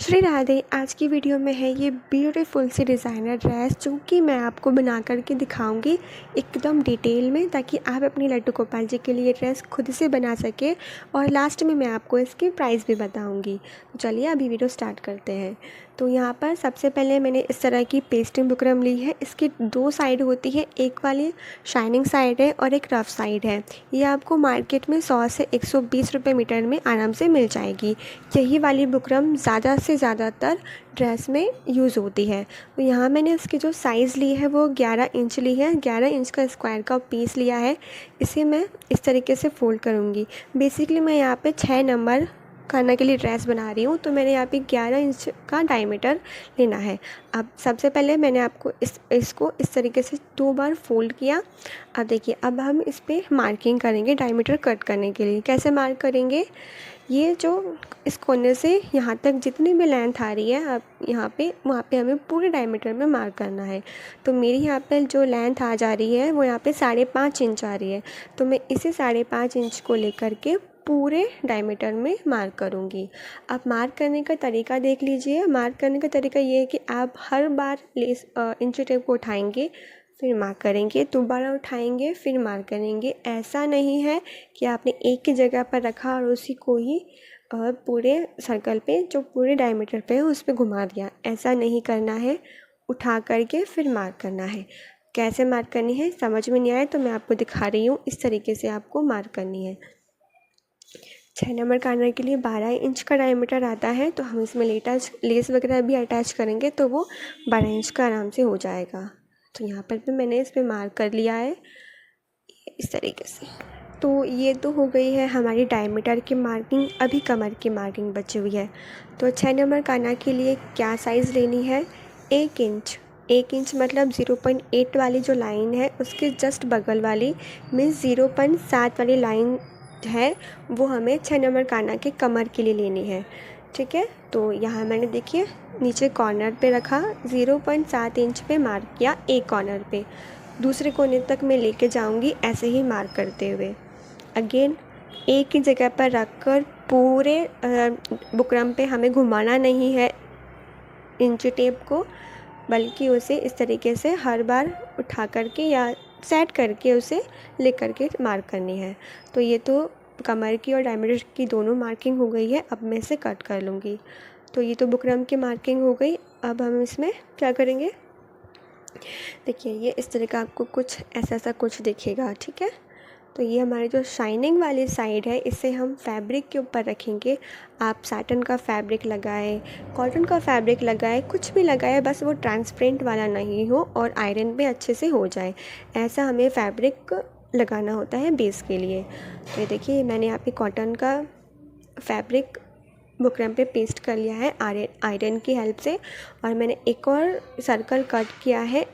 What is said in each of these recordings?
श्री राधे। आज की वीडियो में है ये ब्यूटीफुल सी डिज़ाइनर ड्रेस जो कि मैं आपको बना करके दिखाऊंगी एकदम डिटेल में, ताकि आप अपनी लड्डू गोपाल जी के लिए ड्रेस खुद से बना सके। और लास्ट में मैं आपको इसकी प्राइस भी बताऊंगी। तो चलिए अभी वीडियो स्टार्ट करते हैं। तो यहाँ पर सबसे पहले मैंने इस तरह की पेस्टिंग बुकरम ली है। इसकी दो साइड होती है, एक वाली शाइनिंग साइड है और एक रफ साइड है। ये आपको मार्केट में 100 से 120 रुपये मीटर में आराम से मिल जाएगी। यही वाली बुकरम ज़्यादा से ज़्यादातर ड्रेस में यूज़ होती है। तो यहाँ मैंने इसकी जो साइज़ ली है वो 11 इंच ली है। 11 इंच का स्क्वायर का पीस लिया है। इसे मैं इस तरीके से फ़ोल्ड करूँगी। बेसिकली मैं यहाँ पे 6 नंबर खाना के लिए ड्रेस बना रही हूँ, तो मैंने यहाँ पे 11 इंच का डायमीटर लेना है। अब सबसे पहले मैंने आपको इसको इस तरीके से 2 बार फ़ोल्ड किया। अब देखिए, अब हम इस पर मार्किंग करेंगे डायमीटर कट करने के लिए। कैसे मार्क करेंगे? ये जो इस कोने से यहाँ तक जितनी भी लेंथ आ रही है, अब यहाँ पे वहाँ पे हमें पूरे डायमीटर में मार्क करना है। तो मेरी यहाँ पे जो लेंथ आ जा रही है वो यहाँ पे 5.5 इंच आ रही है। तो मैं इसे 5.5 इंच को लेकर के पूरे डायमीटर में मार्क करूँगी। अब मार्क करने का तरीका देख लीजिए। मार्क करने का तरीका ये है कि आप हर बार इंची टेप को उठाएंगे, फिर मार्क करेंगे, दोबारा उठाएंगे, फिर मार्क करेंगे। ऐसा नहीं है कि आपने एक ही जगह पर रखा और उसी को ही पूरे सर्कल पे, जो पूरे डायमीटर पे है, उस पर घुमा दिया। ऐसा नहीं करना है। उठा करके फिर मार्क करना है। कैसे मार्क करनी है समझ में नहीं आया तो मैं आपको दिखा रही हूँ। इस तरीके से आपको मार्क करनी है। 6 नंबर कार्नर के लिए 12 इंच का डायमीटर आता है, तो हम इसमें लेस वगैरह भी अटैच करेंगे तो वो 12 इंच का आराम से हो जाएगा। तो यहाँ पर भी मैंने इस पर मार्क कर लिया है इस तरीके से। तो ये तो हो गई है हमारी डायमीटर की मार्किंग। अभी कमर की मार्किंग बची हुई है। तो 6 नंबर काना के लिए क्या साइज़ लेनी है? 1 इंच। 1 इंच मतलब 0.8 वाली जो लाइन है उसके जस्ट बगल वाली मीन्स 0.7 वाली लाइन है, वो हमें 6 नंबर काना के कमर के लिए लेनी है। ठीक है, तो यहाँ मैंने देखिए नीचे कॉर्नर पे रखा, 0.7 इंच पे मार्क किया एक कॉर्नर पे। दूसरे कोने तक मैं लेके जाऊंगी ऐसे ही मार्क करते हुए। अगेन एक ही जगह पर रखकर पूरे बुकरम पे हमें घुमाना नहीं है इंची टेप को, बल्कि उसे इस तरीके से हर बार उठा करके या सेट करके उसे ले करके मार्क करनी है। तो ये तो कमर की और डायमीटर की दोनों मार्किंग हो गई है। अब मैं इसे कट कर लूँगी। तो ये तो बुकरम की मार्किंग हो गई। अब हम इसमें क्या करेंगे? देखिए, ये इस तरह का आपको कुछ ऐसा कुछ दिखेगा। ठीक है, तो ये हमारी जो शाइनिंग वाली साइड है इसे हम फैब्रिक के ऊपर रखेंगे। आप साटन का फैब्रिक लगाएं, कॉटन का फैब्रिक लगाएं, कुछ भी लगाएं, बस वो ट्रांसपेरेंट वाला नहीं हो और आयरन भी अच्छे से हो जाए। ऐसा हमें फैब्रिक लगाना होता है बेस के लिए। तो ये देखिए, मैंने यहाँ पे कॉटन का फैब्रिक बुकरम पे पेस्ट कर लिया है आयरन की हेल्प से। और मैंने एक और सर्कल कट किया है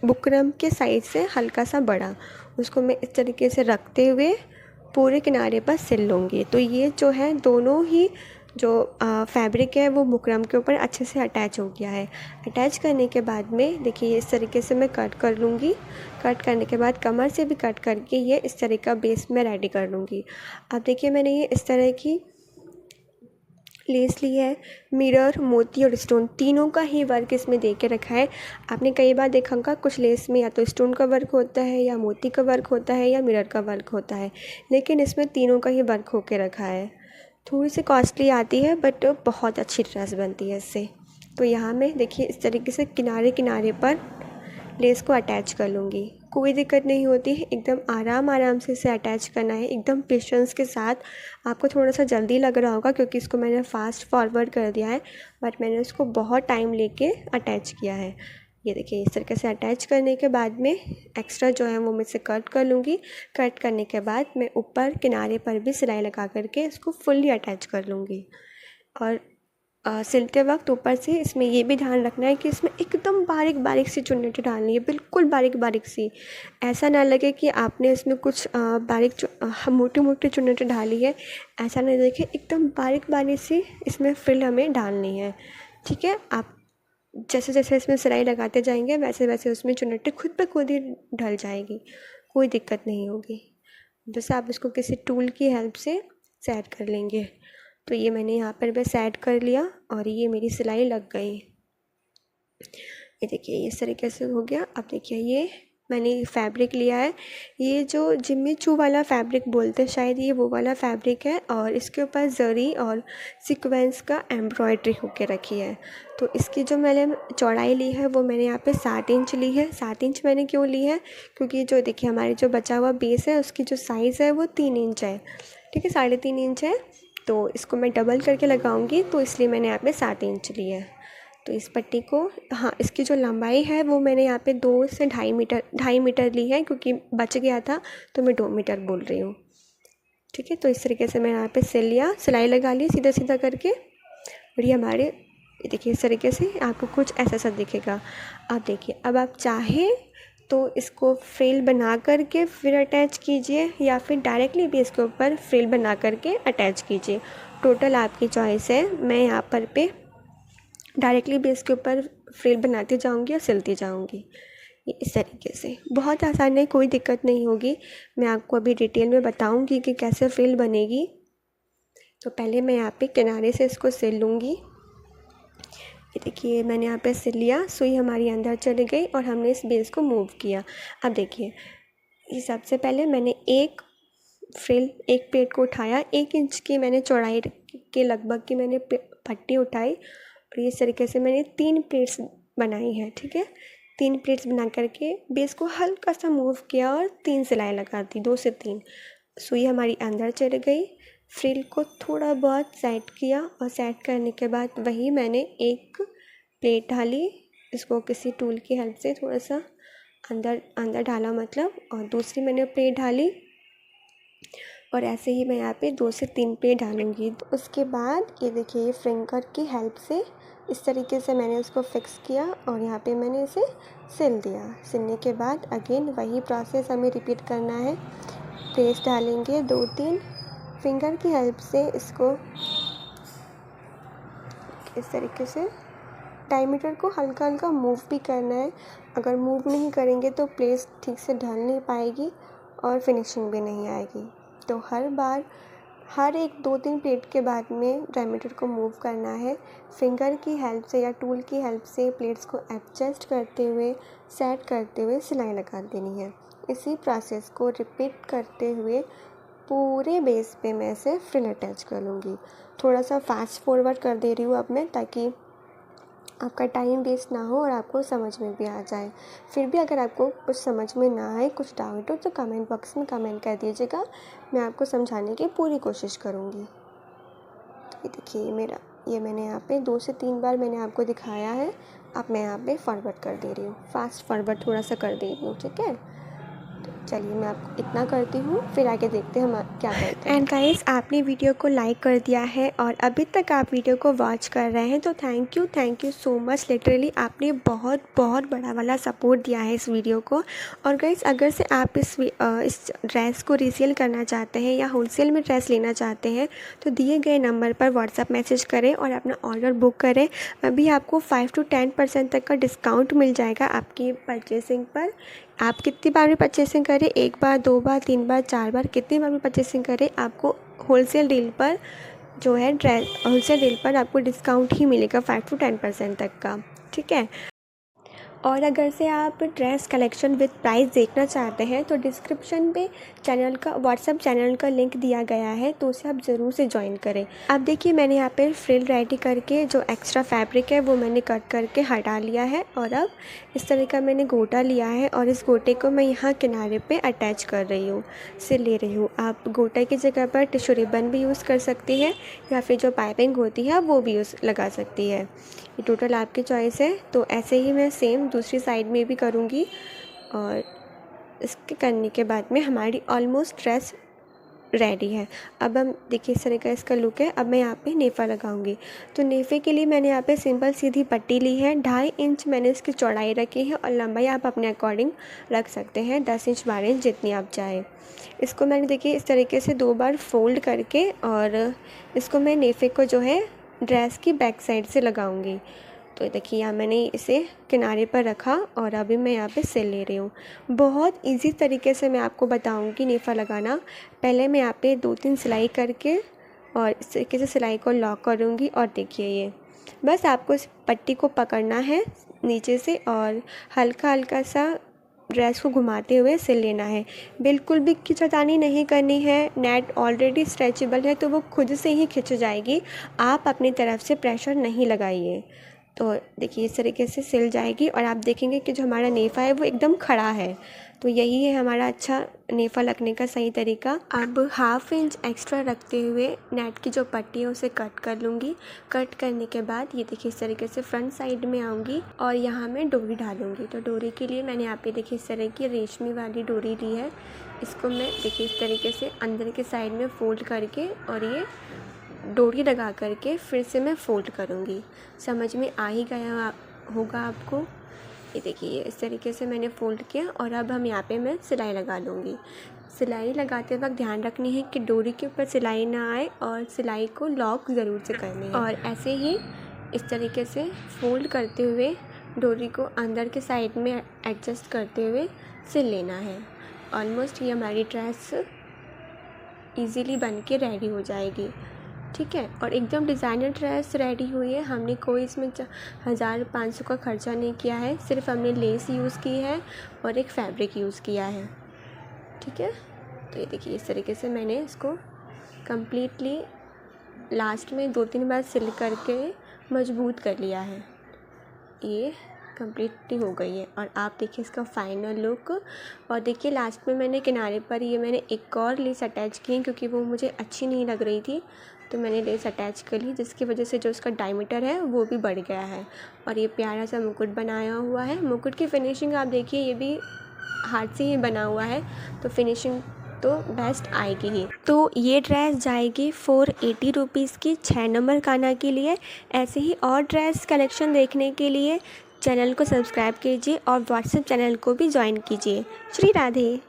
बुकरम के साइड से हल्का सा बड़ा, उसको मैं इस तरीके से रखते हुए पूरे किनारे पर सिल लूँगी। तो ये जो है दोनों ही जो फैब्रिक है वो बुकरम के ऊपर अच्छे से अटैच हो गया है। अटैच करने के बाद में देखिए इस तरीके से मैं कट कर लूँगी। कट करने के बाद कमर से भी कट करके ये इस तरह का बेस में रेडी कर लूँगी। अब देखिए, मैंने ये इस तरह की लेस ली है। मिरर, मोती और स्टोन तीनों का ही वर्क इसमें दे के रखा है। आपने कई बार देखा होगा कुछ लेस में या तो स्टोन का वर्क होता है, या मोती का वर्क होता है, या मिरर का वर्क होता है, लेकिन इसमें तीनों का ही वर्क होके रखा है। थोड़ी सी कॉस्टली आती है बट बहुत अच्छी ड्रेस बनती है इससे। तो यहाँ मैं देखिए इस तरीके से किनारे किनारे पर लेस को अटैच कर लूँगी। कोई दिक्कत नहीं होती है, एकदम आराम से इसे अटैच करना है, एकदम पेशेंस के साथ। आपको थोड़ा सा जल्दी लग रहा होगा क्योंकि इसको मैंने फास्ट फॉरवर्ड कर दिया है, बट मैंने उसको बहुत टाइम लेके अटैच किया है। ये देखिए, इस तरीके से अटैच करने के बाद में एक्स्ट्रा जो है वो मैं इसे कट कर लूँगी। कट करने के बाद मैं ऊपर किनारे पर भी सिलाई लगा करके इसको फुल्ली अटैच कर लूँगी। और सिलते वक्त ऊपर से इसमें ये भी ध्यान रखना है कि इसमें एकदम बारीक बारीक सी चुन्नटें डालनी है, बिल्कुल बारीक बारीक सी। ऐसा ना लगे कि आपने इसमें कुछ मोटी मोटी चुन्नटें डाली है। ऐसा नहीं, देखिए एकदम बारीक बारीक सी इसमें फ्रिल हमें डालनी है। ठीक है, आप जैसे जैसे इसमें सिलाई लगाते जाएंगे वैसे वैसे उसमें चुन्नटें खुद ब खुद ही ढल जाएगी, कोई दिक्कत नहीं होगी। बस आप इसको किसी टूल की हेल्प से सेट कर लेंगे। तो ये मैंने यहाँ पर बस ऐड कर लिया और ये मेरी सिलाई लग गई। ये देखिए इस तरीके से हो गया। अब देखिए ये मैंने फैब्रिक लिया है, ये जो जिम्मी चू वाला फैब्रिक बोलते हैं शायद, ये वो वाला फैब्रिक है और इसके ऊपर जरी और सीक्वेंस का एम्ब्रॉयडरी होके रखी है। तो इसकी जो मैंने चौड़ाई ली है वो मैंने यहाँ पे 7 इंच ली है। 7 इंच मैंने क्यों ली है, क्योंकि जो देखिए हमारी जो बचा हुआ बेस है उसकी जो साइज़ है वो 3 इंच है, ठीक है, 3.5 इंच है। तो इसको मैं डबल करके लगाऊंगी, तो इसलिए मैंने यहाँ पे 7 इंच ली है। तो इस पट्टी को, हाँ, इसकी जो लंबाई है वो मैंने यहाँ पे 2 से 2.5 मीटर ली है, क्योंकि बच गया था तो मैं 2 मीटर बोल रही हूँ, ठीक है। तो इस तरीके से मैं यहाँ पे सिल लिया, सिलाई लगा ली सीधा सीधा करके। और ये हमारे देखिए इस तरीके से आपको कुछ ऐसा सा दिखेगा। अब देखिए, अब आप चाहें तो इसको फ्रिल बना करके फिर अटैच कीजिए, या फिर डायरेक्टली भी इसके ऊपर फ्रिल बना करके अटैच कीजिए, टोटल आपकी चॉइस है। मैं यहाँ पर डायरेक्टली भी इसके ऊपर फ्रिल बनाती जाऊंगी और सिलती जाऊंगी। ये इस तरीके से बहुत आसान है, कोई दिक्कत नहीं होगी। मैं आपको अभी डिटेल में बताऊंगी कि कैसे फ्रिल बनेगी। तो पहले मैं यहाँ पे किनारे से इसको सिल लूँगी। ये देखिए मैंने यहाँ पे सिल लिया, सुई हमारी अंदर चली गई और हमने इस बेस को मूव किया। अब देखिए, ये सबसे पहले मैंने एक प्लेट को उठाया, 1 इंच की मैंने चौड़ाई के लगभग की मैंने पट्टी उठाई और इस तरीके से मैंने 3 प्लेट्स बनाई है, ठीक है। 3 प्लेट्स बना करके बेस को हल्का सा मूव किया और 3 सिलाई लगा दी, 2 से 3। सुई हमारी अंदर चली गई, फ्रिल को थोड़ा बहुत सेट किया और सेट करने के बाद वही मैंने एक प्लेट ढाली, इसको किसी टूल की हेल्प से थोड़ा सा अंदर डाला मतलब, और दूसरी मैंने प्लेट ढाली और ऐसे ही मैं यहाँ पे 2 से 3 प्लेट डालूँगी। तो उसके बाद ये देखिए, ये फिंगर की हेल्प से इस तरीके से मैंने उसको फिक्स किया और यहाँ पे मैंने इसे सिल दिया। सिलने के बाद अगेन वही प्रोसेस हमें रिपीट करना है। प्लेट्स डालेंगे 2-3, फिंगर की हेल्प से इसको इस तरीके से डायमीटर को हल्का हल्का मूव भी करना है। अगर मूव नहीं करेंगे तो प्लेट्स ठीक से ढल नहीं पाएगी और फिनिशिंग भी नहीं आएगी। तो हर बार हर एक 2-3 प्लेट के बाद में डायमीटर को मूव करना है। फिंगर की हेल्प से या टूल की हेल्प से प्लेट्स को एडजस्ट करते हुए, सेट करते हुए सिलाई लगा देनी है। इसी प्रोसेस को रिपीट करते हुए पूरे बेस पे मैं इसे फ्रिल अटैच कर लूँगी। थोड़ा सा फास्ट फॉरवर्ड कर दे रही हूँ अब मैं, ताकि आपका टाइम वेस्ट ना हो और आपको समझ में भी आ जाए। फिर भी अगर आपको कुछ समझ में ना आए, कुछ डाउट हो, तो कमेंट बॉक्स में कमेंट कर दीजिएगा, मैं आपको समझाने की पूरी कोशिश करूँगी। ये देखिए ये मैंने यहाँ पे 2 से 3 बार मैंने आपको दिखाया है। अब मैं यहाँ पे फॉरवर्ड कर दे रही हूँ, फास्ट फॉरवर्ड थोड़ा सा कर दे रही हूँ, ठीक है। चलिए मैं आपको इतना करती हूँ, फिर आगे देखते हैं हम क्या करते हैं। एंड गाइस, आपने वीडियो को लाइक कर दिया है और अभी तक आप वीडियो को वॉच कर रहे हैं, तो thank you so much. Literally आपने बहुत बड़ा वाला सपोर्ट दिया है इस वीडियो को। और गाइस, अगर से आप इस ड्रेस को रीसेल करना चाहते हैं या होलसेल में ड्रेस लेना चाहते हैं, तो दिए गए नंबर पर व्हाट्सअप मैसेज करें और अपना ऑर्डर बुक करें। अभी आपको 5 to 10% तक का डिस्काउंट मिल जाएगा आपकी परचेसिंग पर। आप कितनी बार भी परचेसिंग करें, 1 बार, 2 बार, 3 बार, 4 बार, कितनी बार भी परचेसिंग करें, आपको होलसेल डील पर जो है होलसेल डील पर आपको डिस्काउंट ही मिलेगा 5 to 10% तक का, ठीक है। और अगर से आप ड्रेस कलेक्शन विद प्राइस देखना चाहते हैं, तो डिस्क्रिप्शन पे व्हाट्सएप चैनल का लिंक दिया गया है, तो उसे आप ज़रूर से ज्वाइन करें। अब देखिए मैंने यहाँ पे फ्रिल रेडी करके जो एक्स्ट्रा फैब्रिक है वो मैंने कट करके हटा लिया है और अब इस तरह का मैंने गोटा लिया है और इस गोटे को मैं यहाँ किनारे पे अटैच कर रही हूँ, सिल ले रही हूँ। आप गोटा की जगह पर टिश्यू रिबन भी यूज़ कर सकती है या फिर जो पाइपिंग होती है वो भी लगा सकती है, ये टोटल आपकी चॉइस है। तो ऐसे ही मैं सेम दूसरी साइड में भी करूँगी और इसके करने के बाद में हमारी ऑलमोस्ट ड्रेस रेडी है। अब हम देखिए इस तरह का इसका लुक है। अब मैं यहाँ पे नेफ़ा लगाऊंगी। तो नेफ़े के लिए मैंने यहाँ पे सिंपल सीधी पट्टी ली है, 2.5 इंच मैंने इसकी चौड़ाई रखी है और लंबाई आप अपने अकॉर्डिंग रख सकते हैं, 10 इंच 12 इंच जितनी आप चाहें। इसको मैंने देखिए इस तरीके से 2 बार फोल्ड करके और इसको मैं नेफ़े को जो है ड्रेस की बैक साइड से लगाऊंगी। तो देखिए यहाँ मैंने इसे किनारे पर रखा और अभी मैं यहाँ पे सिल ले रही हूँ। बहुत इजी तरीके से मैं आपको बताऊँगी नेफ़ा लगाना। पहले मैं यहाँ पे 2-3 सिलाई करके और इस तरीके से सिलाई को लॉक करूँगी। और देखिए ये बस आपको इस पट्टी को पकड़ना है नीचे से और हल्का हल्का सा ड्रेस को घुमाते हुए सिल लेना है। बिल्कुल भी खिंचातानी नहीं करनी है, नेट ऑलरेडी स्ट्रेचेबल है तो वो खुद से ही खिंच जाएगी, आप अपनी तरफ से प्रेशर नहीं लगाइए। तो देखिए इस तरीके से सिल जाएगी और आप देखेंगे कि जो हमारा नेफ़ा है वो एकदम खड़ा है। तो यही है हमारा अच्छा नेफ़ा लगने का सही तरीका। अब 1/2 इंच एक्स्ट्रा रखते हुए नेट की जो पट्टी है उसे कट कर लूँगी। कट करने के बाद ये देखिए इस तरीके से फ्रंट साइड में आऊँगी और यहाँ मैं डोरी डालूँगी। तो डोरी के लिए मैंने यहाँ पे देखिए इस तरह की रेशमी वाली डोरी ली है। इसको मैं देखिए इस तरीके से अंदर के साइड में फ़ोल्ड करके और ये डोरी लगा करके फिर से मैं फ़ोल्ड करूँगी। समझ में आ ही गया होगा आपको। ये देखिए इस तरीके से मैंने फ़ोल्ड किया और अब हम यहाँ पे मैं सिलाई लगा लूँगी। सिलाई लगाते वक्त ध्यान रखनी है कि डोरी के ऊपर सिलाई ना आए और सिलाई को लॉक ज़रूर से करनी है। और ऐसे ही इस तरीके से फ़ोल्ड करते हुए डोरी को अंदर के साइड में एडजस्ट करते हुए सिल लेना है। ऑलमोस्ट ये हमारी ड्रेस ईज़िली बन के रेडी हो जाएगी, ठीक है। और एकदम डिज़ाइनर ड्रेस रेडी हुई है। हमने कोई इसमें 1500 का खर्चा नहीं किया है, सिर्फ हमने लेस यूज़ की है और एक फैब्रिक यूज़ किया है, ठीक है। तो ये देखिए इस तरीके से मैंने इसको कम्प्लीटली लास्ट में 2-3 बार सिल करके मजबूत कर लिया है। ये कम्प्लीटली हो गई है और आप देखिए इसका फाइनल लुक। और देखिए लास्ट में मैंने किनारे पर ये मैंने एक और लेस अटैच की क्योंकि वो मुझे अच्छी नहीं लग रही थी, तो मैंने लेस अटैच कर ली जिसकी वजह से जो उसका डायमीटर है वो भी बढ़ गया है। और ये प्यारा सा मुकुट बनाया हुआ है। मुकुट की फिनिशिंग आप देखिए ये भी हाथ से ही बना हुआ है, तो फिनिशिंग तो बेस्ट आएगी ही। तो ये ड्रेस जाएगी 480 रुपीज़ की 6 नंबर काना के लिए। ऐसे ही और ड्रेस कलेक्शन देखने के लिए चैनल को सब्सक्राइब कीजिए और व्हाट्सएप चैनल को भी ज्वाइन कीजिए। श्री राधे।